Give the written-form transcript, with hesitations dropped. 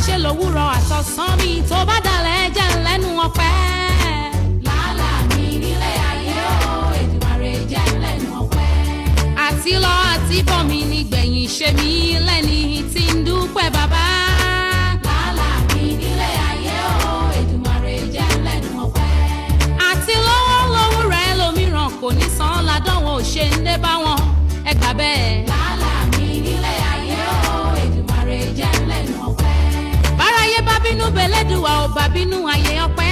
ṣe lówùrọ̀ àtọ̀sán mi tó bá dalẹ̀ jẹ́ lẹ́nu ọpẹ́. Làálàá mi nílé ayé o Èdùmàrè jẹ́ lẹ́nu ọpẹ́. Àti lọ àti bọ̀ mi nígbẹ̀yìn ṣe mí lẹ́ni tí ń dúpẹ́ bàbá. Làálàá mi nílé ayé o Èdùmàrè jẹ́ lẹ́nu ọpẹ́. Àti lọ́wọ́ rẹ̀ lómìíràn kò ní san ládánwò ṣe ń dé bá wọn ẹ gbà bẹ́ẹ̀. Làálàá mi nílé ayé o Èdùmàrè jẹ́ lẹ́nu ọpẹ́. Báráyé bá bínú bẹ́lẹ́dùwà ò bá bínú ayé ọpẹ́